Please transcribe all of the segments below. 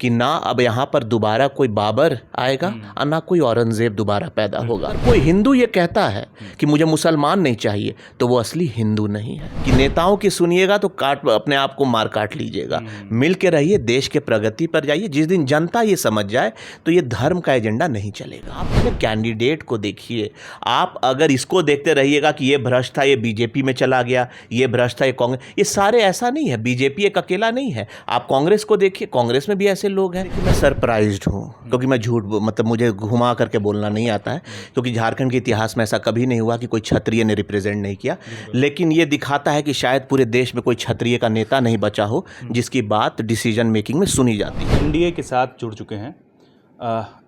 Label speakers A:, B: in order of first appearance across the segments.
A: कि ना अब यहाँ पर दोबारा कोई बाबर आएगा और ना कोई औरंगजेब दोबारा पैदा होगा। कोई हिंदू ये कहता है कि मुझे मुसलमान नहीं चाहिए तो वो असली हिंदू नहीं है। कि नेताओं की सुनिएगा तो अपने आप को मार काट लीजिएगा। मिल के रहिए, देश के प्रगति पर जाइए। जिस दिन जनता ये समझ जाए तो ये धर्म का एजेंडा नहीं चलेगा। आप अपने कैंडिडेट को देखिए। आप अगर इसको देखते रहिएगा कि ये भ्रष्ट था, ये बीजेपी में चला गया, ये भ्रष्ट था, ये कांग्रेस, ये सारे ऐसा नहीं है। बीजेपी एक अकेला नहीं है। आप कांग्रेस को देखिए, कांग्रेस में भी ऐसे लोग हैं। मैं सरप्राइज्ड हूँ क्योंकि मैं झूठ मतलब मुझे घुमा करके बोलना नहीं आता है, क्योंकि झारखंड के इतिहास में ऐसा कभी नहीं हुआ कि कोई क्षत्रिय ने रिप्रेजेंट नहीं किया। लेकिन ये दिखाता है कि शायद पूरे देश में कोई क्षत्रिय का नेता नहीं बचा हो जिसकी बात डिसीजन मेकिंग में सुनी जाती है।
B: एनडीए के साथ जुड़ चुके हैं।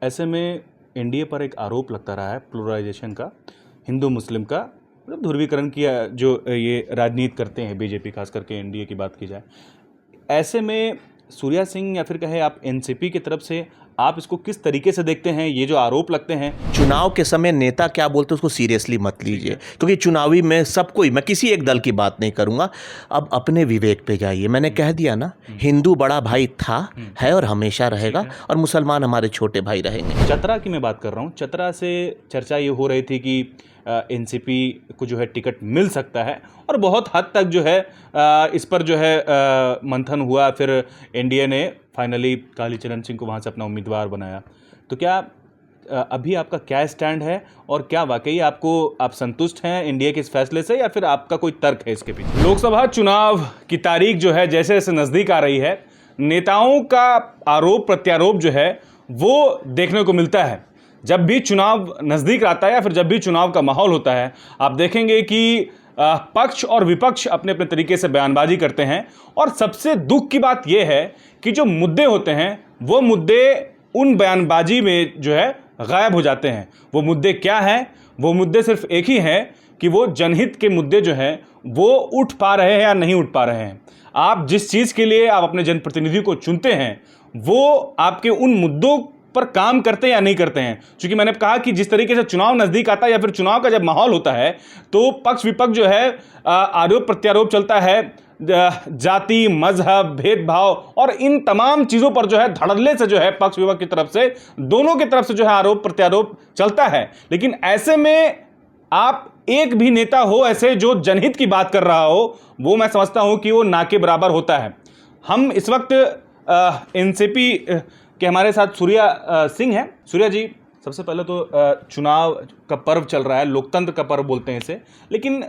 B: ऐसे में एनडीए पर एक आरोप लगता रहा है प्लुरलाइजेशन का, हिंदू मुस्लिम का, मतलब ध्रुवीकरण की जो ये राजनीति करते हैं बीजेपी, खास करके एनडीए की बात की जाए। ऐसे में सूर्या सिंह या फिर कहे आप एनसीपी की तरफ से आप इसको किस तरीके से देखते हैं, ये जो आरोप लगते हैं?
A: चुनाव के समय नेता क्या बोलते हैं उसको सीरियसली मत लीजिए, क्योंकि चुनावी में सब कोई, मैं किसी एक दल की बात नहीं करूंगा। अब अपने विवेक पे जाइए। मैंने कह दिया ना, हिंदू बड़ा भाई था, है और हमेशा रहेगा, और मुसलमान हमारे छोटे भाई रहेंगे।
B: चतरा की मैं बात कर रहा हूँ। चतरा से चर्चा ये हो रही थी कि एनसीपी को जो है टिकट मिल सकता है, और बहुत हद तक जो है इस पर जो है मंथन हुआ। फिर एनडीए ने फाइनली कालीचरण सिंह को वहाँ से अपना उम्मीदवार बनाया। तो क्या अभी आपका क्या स्टैंड है, और क्या वाकई आप संतुष्ट हैं एनडीए के इस फैसले से, या फिर आपका कोई तर्क है इसके पीछे? लोकसभा चुनाव की तारीख जो है जैसे जैसे नज़दीक आ रही है, नेताओं का आरोप प्रत्यारोप जो है वो देखने को मिलता है। जब भी चुनाव नज़दीक आता है या फिर जब भी चुनाव का माहौल होता है, आप देखेंगे कि पक्ष और विपक्ष अपने अपने तरीके से बयानबाजी करते हैं। और सबसे दुख की बात यह है कि जो मुद्दे होते हैं वो मुद्दे उन बयानबाजी में जो है गायब हो जाते हैं। वो मुद्दे क्या हैं? वो मुद्दे सिर्फ एक ही है कि वो जनहित के मुद्दे जो हैं वो उठ पा रहे हैं या नहीं उठ पा रहे हैं। आप जिस चीज़ के लिए आप अपने जनप्रतिनिधि को चुनते हैं वो आपके उन मुद्दों पर काम करते हैं या नहीं करते हैं। क्योंकि मैंने कहा कि जिस तरीके से चुनाव नज़दीक आता है या फिर चुनाव का जब माहौल होता है तो पक्ष विपक्ष जो है आरोप प्रत्यारोप चलता है। जाति, मजहब, भेदभाव और इन तमाम चीज़ों पर जो है धड़ल्ले से जो है पक्ष विपक्ष की तरफ से, दोनों की तरफ से जो है आरोप प्रत्यारोप चलता है। लेकिन ऐसे में आप एक भी नेता हो ऐसे जो जनहित की बात कर रहा हो, वो मैं समझता हूं कि वो ना के बराबर होता है। हम इस वक्त एनसीपी के हमारे साथ सूर्या सिंह हैं। सूर्या जी, सबसे पहले तो चुनाव का पर्व चल रहा है, लोकतंत्र का पर्व बोलते हैं इसे। लेकिन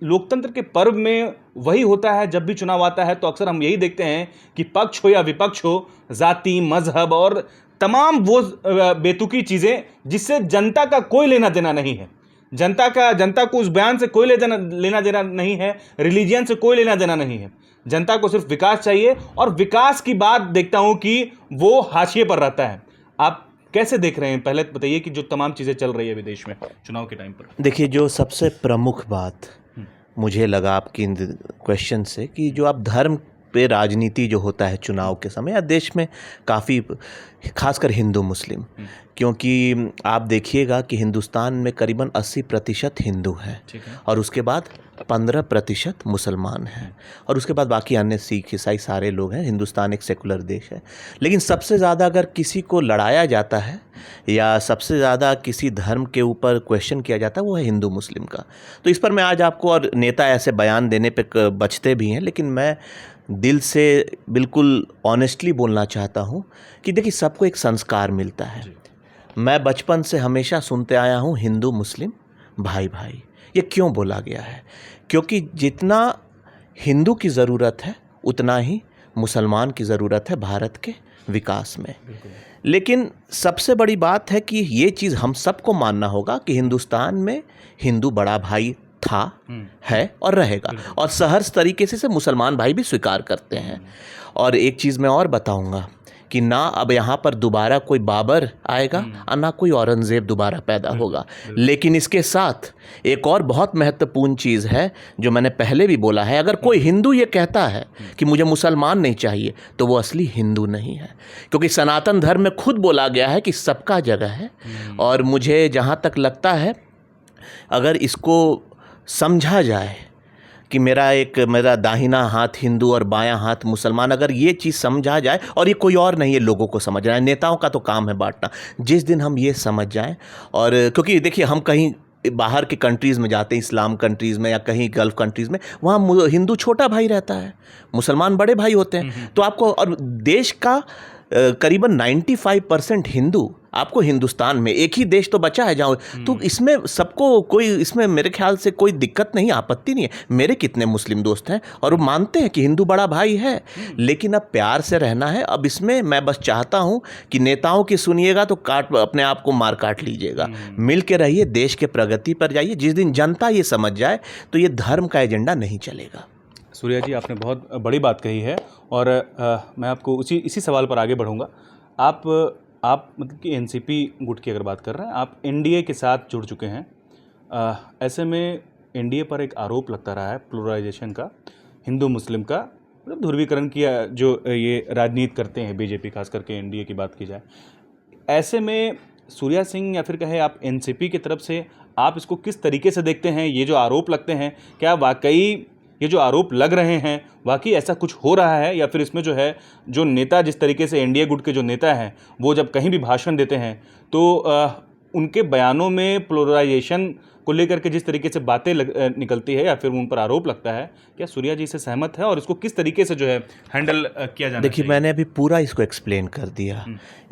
B: लोकतंत्र के पर्व में वही होता है, जब भी चुनाव आता है तो अक्सर हम यही देखते हैं कि पक्ष हो या विपक्ष हो, जाति, मजहब और तमाम वो बेतुकी चीज़ें जिससे जनता का कोई लेना देना नहीं है। जनता को उस बयान से कोई लेना देना नहीं है, रिलीजियन से कोई लेना देना नहीं है। जनता को सिर्फ विकास चाहिए, और विकास की बात देखता हूं कि वो हाशिए पर रहता है। आप कैसे देख रहे हैं? पहले बताइए कि जो तमाम चीज़ें चल रही है विदेश में चुनाव के टाइम पर।
A: देखिए, जो सबसे प्रमुख बात मुझे लगा आपकी क्वेश्चन से, कि जो आप धर्म पे राजनीति जो होता है चुनाव के समय, या देश में काफ़ी, खासकर हिंदू मुस्लिम, क्योंकि आप देखिएगा कि हिंदुस्तान में करीबन 80% हिंदू हैं, और उसके बाद 15% मुसलमान हैं, और उसके बाद बाकी अन्य सिख ईसाई सारे लोग हैं। हिंदुस्तान एक सेकुलर देश है। लेकिन सबसे ज़्यादा अगर किसी को लड़ाया जाता है या सबसे ज़्यादा किसी धर्म के ऊपर क्वेश्चन किया जाता है, वो है हिंदू मुस्लिम का। तो इस पर मैं आज आपको, और नेता ऐसे बयान देने पे बचते भी हैं, लेकिन मैं दिल से बिल्कुल ऑनेस्टली बोलना चाहता हूँ कि देखिए, सबको एक संस्कार मिलता है। मैं बचपन से हमेशा सुनते आया हूँ हिंदू मुस्लिम भाई भाई। ये क्यों बोला गया है? क्योंकि जितना हिंदू की ज़रूरत है उतना ही मुसलमान की ज़रूरत है भारत के विकास में। लेकिन सबसे बड़ी बात है कि ये चीज़ हम सबको मानना होगा कि हिंदुस्तान में हिंदू बड़ा भाई था, है और रहेगा, और सहर्ष तरीके से मुसलमान भाई भी स्वीकार करते हैं। और एक चीज़ मैं और बताऊंगा कि ना अब यहाँ पर दोबारा कोई बाबर आएगा और ना कोई औरंगजेब दोबारा पैदा होगा। लेकिन इसके साथ एक और बहुत महत्वपूर्ण चीज़ है जो मैंने पहले भी बोला है, अगर कोई हिंदू ये कहता है कि मुझे मुसलमान नहीं चाहिए तो वो असली हिंदू नहीं है। क्योंकि सनातन धर्म में खुद बोला गया है कि सबका जगह है। और मुझे जहाँ तक लगता है, अगर इसको समझा जाए कि मेरा दाहिना हाथ हिंदू और बायां हाथ मुसलमान, अगर ये चीज़ समझा जाए, और ये कोई और नहीं है लोगों को समझना है, नेताओं का तो काम है बांटना, जिस दिन हम ये समझ जाएं, और क्योंकि देखिए हम कहीं बाहर के कंट्रीज़ में जाते हैं, इस्लाम कंट्रीज़ में या कहीं गल्फ़ कंट्रीज़ में, वहाँ हिंदू छोटा भाई रहता है, मुसलमान बड़े भाई होते हैं। तो आपको, और देश का करीबन 95% हिंदू आपको हिंदुस्तान में, एक ही देश तो बचा है जहाँ, तो इसमें सबको कोई, इसमें मेरे ख्याल से कोई दिक्कत नहीं, आपत्ति नहीं है। मेरे कितने मुस्लिम दोस्त हैं और वो मानते हैं कि हिंदू बड़ा भाई है, लेकिन अब प्यार से रहना है। अब इसमें मैं बस चाहता हूँ कि नेताओं की सुनिएगा तो अपने आप को मार काट लीजिएगा, मिल के रहिए, देश के प्रगति पर जाइए। जिस दिन जनता ये समझ जाए तो ये धर्म का एजेंडा नहीं चलेगा।
B: सूर्या जी, आपने बहुत बड़ी बात कही है, और मैं आपको इसी सवाल पर आगे बढ़ूंगा। आप मतलब कि एनसीपी गुट की अगर बात कर रहे हैं, आप एनडीए के साथ जुड़ चुके हैं। ऐसे में एनडीए पर एक आरोप लगता रहा है प्लुरलाइजेशन का, हिंदू मुस्लिम का, मतलब ध्रुवीकरण की जो ये राजनीति करते हैं बीजेपी, खास करके एनडीए की बात की जाए। ऐसे में सूर्या सिंह या फिर कहे आप एनसीपी की तरफ से, आप इसको किस तरीके से देखते हैं? ये जो आरोप लगते हैं, क्या वाकई ये जो आरोप लग रहे हैं वाकई ऐसा कुछ हो रहा है, या फिर इसमें जो है, जो नेता, जिस तरीके से एनडीए गुट के जो नेता हैं, वो जब कहीं भी भाषण देते हैं तो उनके बयानों में पोलराइजेशन को लेकर के जिस तरीके से बातें निकलती है या फिर उन पर आरोप लगता है, क्या सूर्या जी से सहमत है और इसको किस तरीके से जो है हैंडल किया जाना?
A: देखिए, मैंने अभी पूरा इसको एक्सप्लेन कर दिया।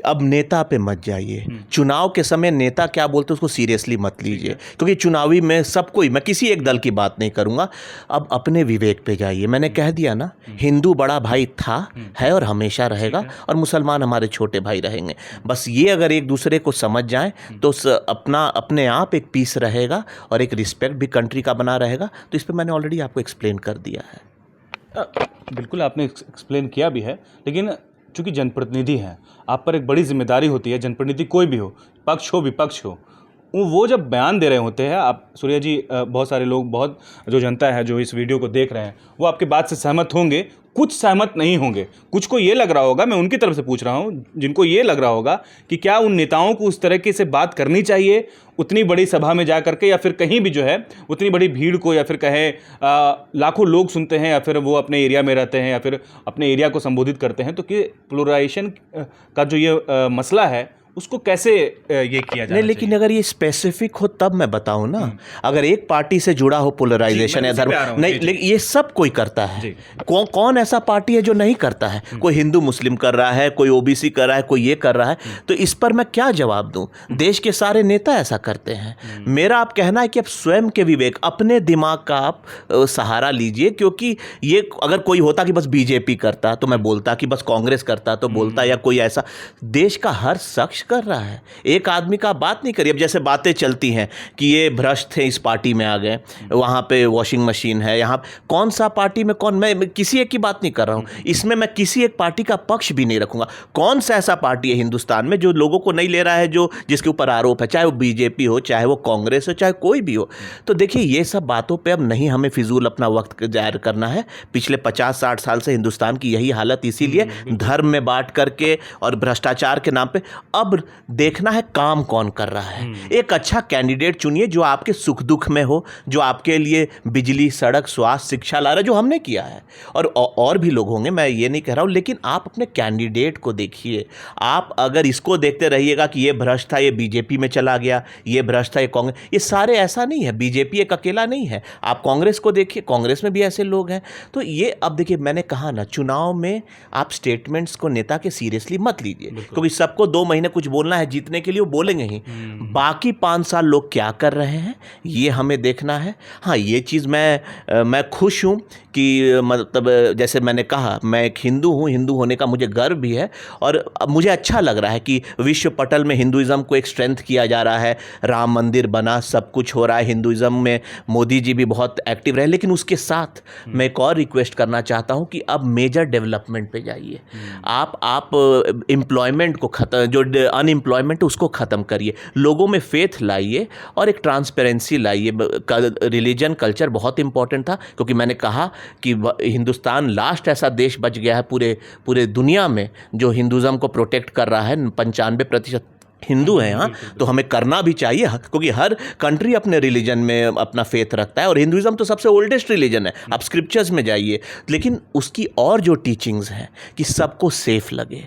A: अब नेता पे मत जाइए, चुनाव के समय नेता क्या बोलते हैं उसको सीरियसली मत लीजिए, क्योंकि चुनावी में सबको ही, मैं किसी एक दल की बात नहीं करूंगा। अब अपने विवेक पे जाइए। मैंने कह दिया ना, हिंदू बड़ा भाई था, है और हमेशा रहेगा, और मुसलमान हमारे छोटे भाई रहेंगे। बस ये अगर एक दूसरे को समझ जाएं तो अपने आप एक पीस रहेगा और एक रिस्पेक्ट भी कंट्री का बना रहेगा। तो इस पर मैंने ऑलरेडी आपको एक्सप्लेन कर दिया है।
B: बिल्कुल, आपने एक्सप्लेन किया भी है, लेकिन चूंकि जनप्रतिनिधि हैं, आप पर एक बड़ी जिम्मेदारी होती है। जनप्रतिनिधि कोई भी हो, पक्ष हो विपक्ष हो, वो जब बयान दे रहे होते हैं, आप सूर्या जी, बहुत सारे लोग, बहुत जो जनता है जो इस वीडियो को देख रहे हैं, वो आपके बात से सहमत होंगे, कुछ सहमत नहीं होंगे, कुछ को ये लग रहा होगा, मैं उनकी तरफ से पूछ रहा हूँ, जिनको ये लग रहा होगा कि क्या उन नेताओं को उस तरीके से बात करनी चाहिए उतनी बड़ी सभा में जा करके, या फिर कहीं भी जो है उतनी बड़ी भीड़ को, या फिर कहे लाखों लोग सुनते हैं, या फिर वो अपने एरिया में रहते हैं, या फिर अपने एरिया को संबोधित करते हैं, तो कि प्लुरलाइजेशन का जो ये मसला है उसको कैसे ये किया जाए?
A: नहीं, लेकिन अगर ये स्पेसिफिक हो तब मैं बताऊं ना। अगर एक पार्टी से जुड़ा हो पोलराइजेशन या धर्म, नहीं, लेकिन ये सब कोई करता है। कौन ऐसा पार्टी है जो नहीं करता है? कोई हिंदू मुस्लिम कर रहा है, कोई ओबीसी कर रहा है, कोई ये कर रहा है, तो इस पर मैं क्या जवाब दूं? देश के सारे नेता ऐसा करते हैं। मेरा आप कहना है कि आप स्वयं के विवेक, अपने दिमाग का आप सहारा लीजिए, क्योंकि ये अगर कोई होता कि बस बीजेपी करता तो मैं बोलता, कि बस कांग्रेस करता तो बोलता, या कोई ऐसा, देश का हर शख्स कर रहा है। एक आदमी का बात नहीं करिए। अब जैसे बातें चलती हैं कि ये भ्रष्ट थे, इस पार्टी में आ गए, वहाँ पे वॉशिंग मशीन है, यहाँ कौन सा पार्टी में कौन, मैं किसी एक की बात नहीं कर रहा हूँ। इसमें मैं किसी एक पार्टी का पक्ष भी नहीं रखूंगा। कौन सा ऐसा पार्टी है हिंदुस्तान में जो लोगों को नहीं ले रहा है, जो जिसके ऊपर आरोप है, चाहे वो बीजेपी हो, चाहे वो कांग्रेस हो, चाहे कोई भी हो। तो देखिए, ये सब बातों पर अब नहीं हमें फिजूल अपना वक्त जाहिर करना है। पिछले 50-60 साल से हिंदुस्तान की यही हालत, इसीलिए धर्म में बांट करके और भ्रष्टाचार के नाम पे अब देखना है काम कौन कर रहा है। एक अच्छा कैंडिडेट चुनिए जो आपके सुख दुख में हो, जो आपके लिए बिजली, सड़क, स्वास्थ्य, शिक्षा ला रहा है, जो हमने किया है, और भी लोग होंगे, मैं ये नहीं कह रहा हूँ, लेकिन आप अपने कैंडिडेट को देखिए। आप अगर इसको देखते रहिएगा कि ये भ्रष्ट था, ये बीजेपी में चला गया, ये भ्रष्ट था, ये कांग्रेस, ये सारे ऐसा नहीं है। बीजेपी एक अकेला नहीं है। आप कांग्रेस को देखिए, कांग्रेस में भी ऐसे लोग हैं। तो ये, अब देखिए, मैंने कहा ना, चुनाव में आप स्टेटमेंट्स को नेता के सीरियसली मत लीजिए, क्योंकि सबको 2 महीने कुछ बोलना है, जीतने के लिए वो बोलेंगे ही। बाकी 5 साल लोग क्या कर रहे हैं ये हमें देखना है। हाँ, ये चीज़ मैं खुश हूँ कि मतलब जैसे मैंने कहा, मैं एक हिंदू हूँ, हिंदू होने का मुझे गर्व भी है, और मुझे अच्छा लग रहा है कि विश्व पटल में हिंदुइज़्म को एक स्ट्रेंथ किया जा रहा है। राम मंदिर बना, सब कुछ हो रहा है हिंदुइज़्म में, मोदी जी भी बहुत एक्टिव रहे। लेकिन उसके साथ मैं एक और रिक्वेस्ट करना चाहता हूँ कि अब मेजर डेवलपमेंट पे जाइए। आप एम्प्लॉयमेंट को खत्म, जो अनएम्प्लॉयमेंट उसको ख़त्म करिए, लोगों में फेथ लाइए और एक ट्रांसपेरेंसी लाइए। रिलीजन, कल्चर बहुत इंपॉर्टेंट था, क्योंकि मैंने कहा कि हिंदुस्तान लास्ट ऐसा देश बच गया है पूरे दुनिया में जो हिंदुज़म को प्रोटेक्ट कर रहा है। 95% हिंदू हैं यहाँ, तो हमें करना भी चाहिए, क्योंकि हर कंट्री अपने रिलीजन में अपना फेथ रखता है और हिंदुइज्म तो सबसे ओल्डेस्ट रिलीजन है। आप स्क्रिप्चर्स में जाइए, लेकिन उसकी और जो टीचिंग्स हैं कि सबको सेफ लगे।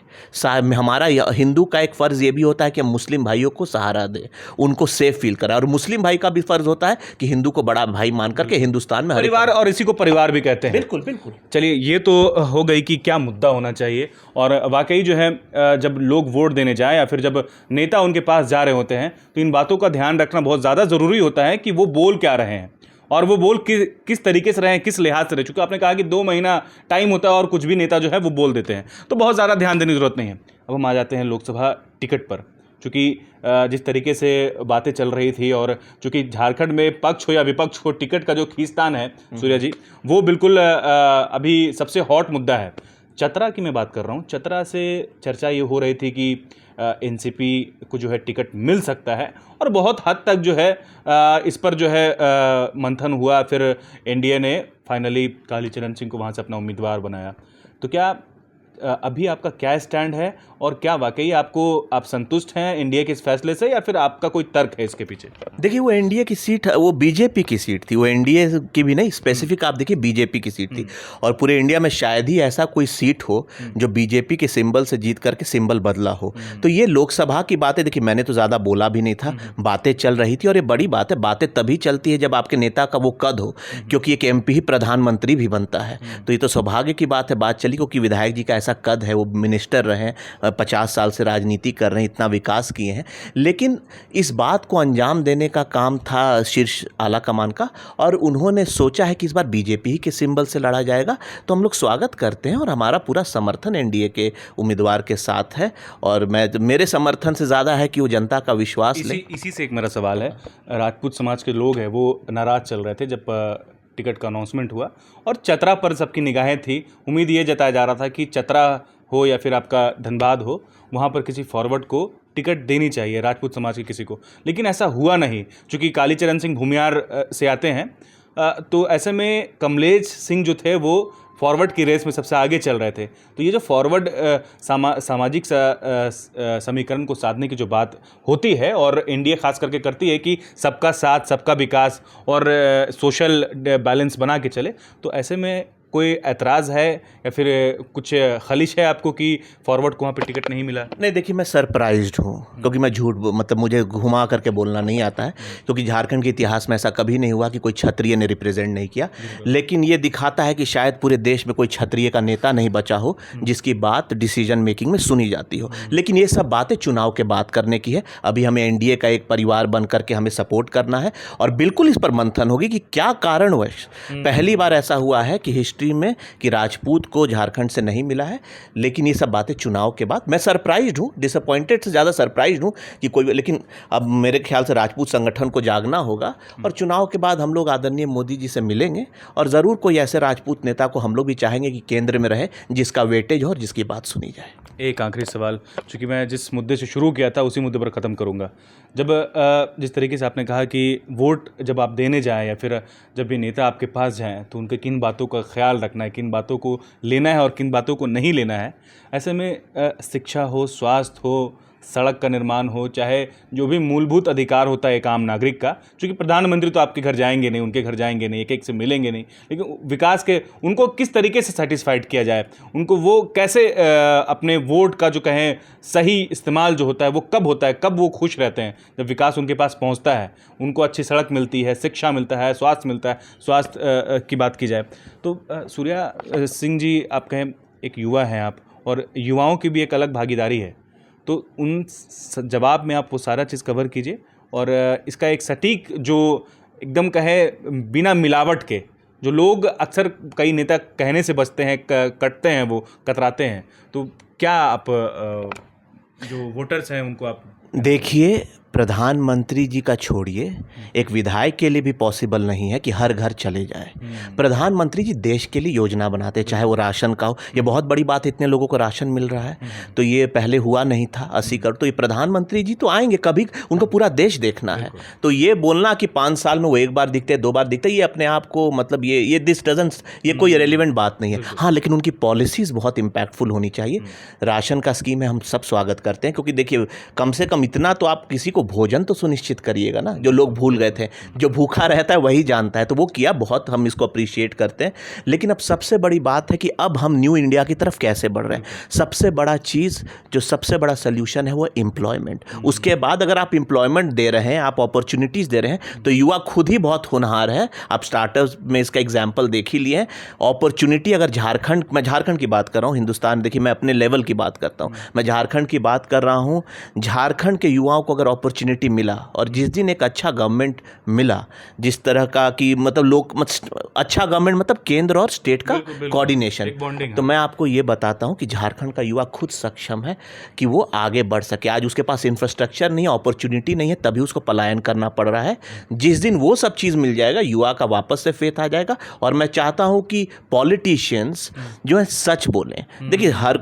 A: हमारा हिंदू का एक फ़र्ज़ ये भी होता है कि हम मुस्लिम भाइयों को सहारा दें, उनको सेफ फील कराएं, और मुस्लिम भाई का भी फ़र्ज़ होता है कि हिंदू को बड़ा भाई मान करके हिंदुस्तान में
B: परिवार, और इसी को परिवार भी कहते हैं।
A: बिल्कुल बिल्कुल।
B: चलिए, ये तो हो गई कि क्या मुद्दा होना चाहिए, और वाकई जो है जब लोग वोट देने जाएं या फिर जब नेता उनके पास जा रहे होते हैं तो इन बातों का ध्यान रखना बहुत ज़्यादा ज़रूरी होता है कि वो बोल क्या रहे हैं और वो बोल किस तरीके से रहे हैं, किस लिहाज से रहे। चूँकि आपने कहा कि 2 महीना टाइम होता है और कुछ भी नेता जो है वो बोल देते हैं, तो बहुत ज़्यादा ध्यान देने की ज़रूरत नहीं है। अब हम आ जाते हैं लोकसभा टिकट पर। चूँकि जिस तरीके से बातें चल रही थी, और चूँकि झारखंड में पक्ष हो या विपक्ष हो, टिकट का जो खींचतान है सूर्या जी, वो बिल्कुल अभी सबसे हॉट मुद्दा है। चतरा की मैं बात कर रहा हूँ। चतरा से चर्चा ये हो रही थी कि एनसीपी को जो है टिकट मिल सकता है, और बहुत हद तक जो है इस पर जो है मंथन हुआ। फिर एनडीए ने फाइनली कालीचरण सिंह को वहाँ से अपना उम्मीदवार बनाया। तो क्या अभी आपका क्या स्टैंड है, और क्या वाकई आप संतुष्ट हैं एनडीए के इस फैसले से, या फिर आपका कोई तर्क है इसके पीछे?
A: देखिए, वो एनडीए की सीट, वो बीजेपी की सीट थी, वो एनडीए की भी नहीं, स्पेसिफिक आप देखिए बीजेपी की सीट थी। और पूरे इंडिया में शायद ही ऐसा कोई सीट हो जो बीजेपी के सिंबल से जीत करके सिंबल बदला हो। तो ये लोकसभा की बातें, देखिए मैंने तो ज़्यादा बोला भी नहीं था, बातें चल रही थी, और ये बड़ी बात है। बातें तभी चलती है जब आपके नेता का वो कद हो, क्योंकि एक एमपी ही प्रधानमंत्री भी बनता है। तो ये तो सौभाग्य की बात है, बात चली, क्योंकि विधायक जी का ऐसा कद है, वो मिनिस्टर रहे हैं, 50 साल से राजनीति कर रहे हैं, इतना विकास किए हैं। लेकिन इस बात को अंजाम देने का काम था शीर्ष आला कमान का, और उन्होंने सोचा है कि इस बार बीजेपी ही के सिंबल से लड़ा जाएगा। तो हम लोग स्वागत करते हैं, और हमारा पूरा समर्थन एनडीए के उम्मीदवार के साथ है। और मेरे समर्थन से ज़्यादा है कि वो जनता का विश्वास ले।
B: इसी से एक मेरा सवाल है। राजपूत समाज के लोग हैं वो नाराज़ चल रहे थे जब टिकट का अनाउंसमेंट हुआ, और चतरा पर सबकी निगाहें थी। उम्मीद ये जताया जा रहा था कि चतरा हो या फिर आपका धनबाद हो, वहाँ पर किसी फॉरवर्ड को टिकट देनी चाहिए, राजपूत समाज के किसी को। लेकिन ऐसा हुआ नहीं, चूँकि कालीचरण सिंह भूमियार से आते हैं। तो ऐसे में कमलेश सिंह जो थे वो फॉरवर्ड की रेस में सबसे आगे चल रहे थे। तो ये जो फॉरवर्ड सामाजिक समीकरण को साधने की जो बात होती है, और एनडीए खास करके करती है कि सबका साथ, सबका विकास और सोशल बैलेंस बना के चले, तो ऐसे में कोई ऐतराज़ है या फिर कुछ खलिश है आपको कि फॉरवर्ड को वहाँ पे टिकट नहीं मिला?
A: नहीं, देखिए मैं सरप्राइज्ड हूँ, क्योंकि मैं मतलब मुझे घुमा करके बोलना नहीं आता है, क्योंकि झारखंड के इतिहास में ऐसा कभी नहीं हुआ कि कोई क्षत्रिय ने रिप्रेजेंट नहीं किया। लेकिन ये दिखाता है कि शायद पूरे देश में कोई क्षत्रिय का नेता नहीं बचा हो जिसकी बात डिसीजन मेकिंग में सुनी जाती हो। लेकिन ये सब बातें चुनाव के बाद करने की है। अभी हमें एनडीए का एक परिवार बन करके हमें सपोर्ट करना है, और बिल्कुल इस पर मंथन होगी कि क्या कारणवश पहली बार ऐसा हुआ है कि हिस्ट्री में कि राजपूत को झारखंड से नहीं मिला है। लेकिन ये सब बातें चुनाव के बाद, मैं सरप्राइज्ड हूँ, डिसअपॉइंटेड से ज़्यादा सरप्राइज्ड हूँ कि कोई, लेकिन अब मेरे ख्याल से राजपूत संगठन को जागना होगा, और चुनाव के बाद हम लोग आदरणीय मोदी जी से मिलेंगे, और ज़रूर कोई ऐसे राजपूत नेता को हम लोग भी चाहेंगे कि केंद्र में रहे, जिसका वेटेज हो और जिसकी बात सुनी जाए।
B: एक आखिरी सवाल, चूँकि मैं जिस मुद्दे से शुरू किया था उसी मुद्दे पर ख़त्म करूँगा। जब जिस तरीके से आपने कहा कि वोट जब आप देने जाएं या फिर जब भी नेता आपके पास जाएं, तो उनके किन बातों का ख्याल रखना है, किन बातों को लेना है और किन बातों को नहीं लेना है। ऐसे में शिक्षा हो, स्वास्थ्य हो, सड़क का निर्माण हो, चाहे जो भी मूलभूत अधिकार होता है एक आम नागरिक का, क्योंकि प्रधानमंत्री तो आपके घर जाएंगे नहीं, उनके घर जाएंगे नहीं, एक एक से मिलेंगे नहीं, लेकिन विकास के उनको किस तरीके से सेटिस्फाइड किया जाए, उनको वो कैसे अपने वोट का जो कहें सही इस्तेमाल जो होता है वो कब होता है, कब वो खुश रहते हैं जब विकास उनके पास पहुँचता है, उनको अच्छी सड़क मिलती है, शिक्षा मिलता है, स्वास्थ्य मिलता है। स्वास्थ्य की बात की जाए तो सूर्या सिंह जी, आप कहें एक युवा हैं आप, और युवाओं की भी एक अलग भागीदारी है, तो उन जवाब में आप वो सारा चीज़ कवर कीजिए, और इसका एक सटीक जो एकदम कहे बिना मिलावट के, जो लोग अक्सर कई नेता कहने से बचते हैं, कटते हैं, वो कतराते हैं, तो क्या आप जो वोटर्स हैं उनको आप
A: देखिए, प्रधानमंत्री जी का छोड़िए, एक विधायक के लिए भी पॉसिबल नहीं है कि हर घर चले जाए। प्रधानमंत्री जी देश के लिए योजना बनाते, चाहे वो राशन का हो। ये बहुत बड़ी बात है, इतने लोगों को राशन मिल रहा है, तो ये पहले हुआ नहीं था 80 करोड़। तो ये प्रधानमंत्री जी तो आएंगे कभी, उनको पूरा देश देखना है। तो ये बोलना कि 5 साल में वो एक बार दिखते, 2 बार दिखते, ये अपने आप को मतलब ये दिस डजंट, ये कोई रेलिवेंट बात नहीं है। हाँ, लेकिन उनकी पॉलिसीज़ बहुत इम्पैक्टफुल होनी चाहिए। राशन का स्कीम है, हम सब स्वागत करते हैं, क्योंकि देखिए कम से कम इतना तो आप किसी को भोजन तो सुनिश्चित करिएगा ना, जो लोग भूल गए थे। जो भूखा रहता है वही जानता है, तो वो किया, बहुत हम इसको अप्रिशिएट करते हैं। लेकिन अब सबसे बड़ी बात है कि अब हम न्यू इंडिया की तरफ कैसे बढ़ रहे हैं। सबसे बड़ा चीज़, जो सबसे बड़ा सोल्यूशन है वो एम्प्लॉयमेंट। उसके बाद अगर आप एम्प्लॉयमेंट दे रहे हैं, आप अपॉर्चुनिटीज़ दे रहे हैं, तो युवा खुद ही बहुत होनहार है। आप स्टार्टअप्स में इसका एग्जाम्पल देख ही लिए हैं। अपॉर्चुनिटी अगर झारखंड, मैं झारखंड की बात कर रहा हूँ, हिंदुस्तान, देखिए मैं अपने लेवल की बात करता हूँ, मैं झारखंड की बात कर रहा हूँ। झारखंड के युवाओं को अगर अपॉर्चुनिटी मिला, और जिस दिन एक अच्छा गवर्नमेंट मिला, जिस तरह का कि मतलब लोग अच्छा गवर्नमेंट मतलब केंद्र और स्टेट का कोऑर्डिनेशन, तो मैं आपको ये बताता हूँ कि झारखंड का युवा खुद सक्षम है कि वो आगे बढ़ सके। आज उसके पास इंफ्रास्ट्रक्चर नहीं है, अपॉर्चुनिटी नहीं है, तभी उसको पलायन करना पड़ रहा है। जिस दिन वो सब चीज़ मिल जाएगा, युवा का वापस से फेथ आ जाएगा। और मैं चाहता हूँ कि पॉलिटिशियंस जो है सच बोलें। देखिए हर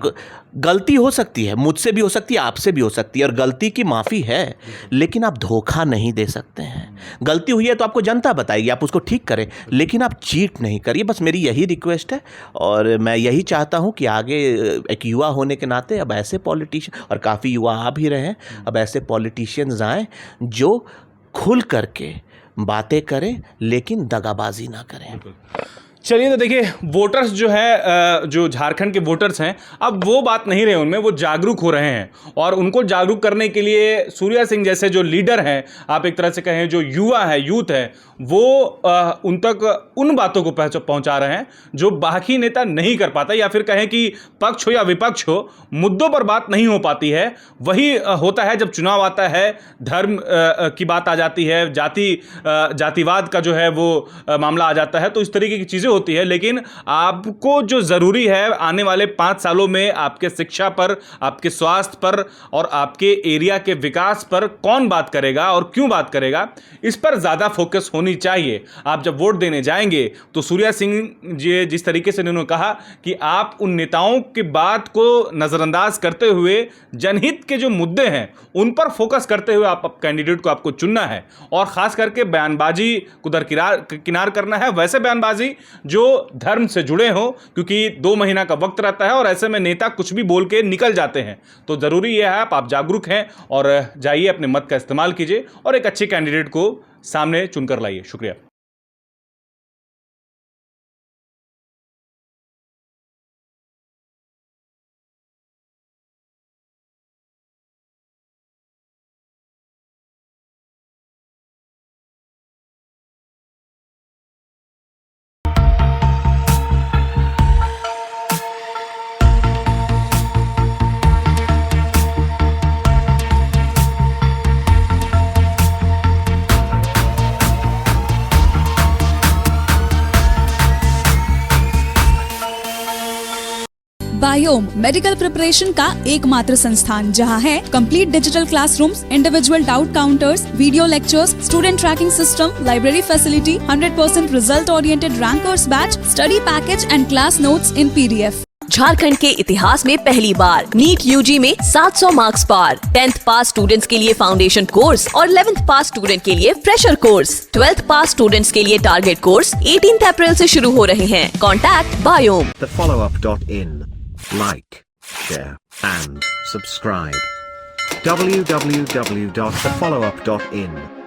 A: गलती हो सकती है, मुझसे भी हो सकती है, आपसे भी हो सकती है, और गलती की माफ़ी है, लेकिन आप धोखा नहीं दे सकते हैं। गलती हुई है तो आपको जनता बताएगी, आप उसको ठीक करें, लेकिन आप चीट नहीं करिए। बस मेरी यही रिक्वेस्ट है, और मैं यही चाहता हूं कि आगे एक युवा होने के नाते अब ऐसे पॉलिटिशियन, और काफ़ी युवा आ भी रहे हैं, अब ऐसे पॉलिटिशियंस आएँ जो खुल करके बातें करें, लेकिन दगाबाजी ना करें।
B: चलिए, तो देखिए वोटर्स जो है, जो झारखंड के वोटर्स हैं, अब वो बात नहीं रहे उनमें, वो जागरूक हो रहे हैं। और उनको जागरूक करने के लिए सूर्या सिंह जैसे जो लीडर हैं, आप एक तरह से कहें जो युवा है, यूथ है, वो उन तक उन बातों को पहुंचा रहे हैं जो बाकी नेता नहीं कर पाता, या फिर कहें कि पक्ष हो या विपक्ष हो, मुद्दों पर बात नहीं हो पाती है। वही होता है जब चुनाव आता है, धर्म की बात आ जाती है, जातिवाद का जो है वो मामला आ जाता है, तो इस तरीके की चीज़ें होती है। लेकिन आपको जो ज़रूरी है, आने वाले 5 सालों में आपके शिक्षा पर, आपके स्वास्थ्य पर और आपके एरिया के विकास पर कौन बात करेगा और क्यों बात करेगा, इस पर ज़्यादा फोकस होनी चाहिए। आप जब वोट देने जाएंगे तो सूर्या सिंह जी जिस तरीके से उन्होंने कहा कि आप उन नेताओं की बात को नज़रअंदाज करते हुए जनहित के जो मुद्दे हैं उन पर फोकस करते हुए आप कैंडिडेट को आपको चुनना है, और ख़ास करके बयानबाजी को दरकिनार करना है। वैसे बयानबाजी जो धर्म से जुड़े हो, क्योंकि 2 महीना का वक्त रहता है और ऐसे में नेता कुछ भी बोल के निकल जाते हैं। तो ज़रूरी यह है आप जागरूक हैं और जाइए, अपने मत का इस्तेमाल कीजिए और एक अच्छे कैंडिडेट को सामने चुनकर लाइए। शुक्रिया।
C: बायोम मेडिकल प्रिपरेशन का एकमात्र संस्थान, जहां है complete digital classrooms, individual doubt counters, video lectures, student tracking system, library facility, 100% result oriented rankers batch, study package and class notes in PDF।
D: Jharkhand के इतिहास में पहली बार नीट UG में 700 मार्क्स पार। 10th पास स्टूडेंट्स के लिए फाउंडेशन कोर्स और 11th पास student के लिए फ्रेशर कोर्स। 12th पास स्टूडेंट्स के लिए टारगेट कोर्स 18 अप्रैल से शुरू हो रहे हैं। Contact biome.
E: thefollowup.in. Like, share and subscribe. www.thefollowup.in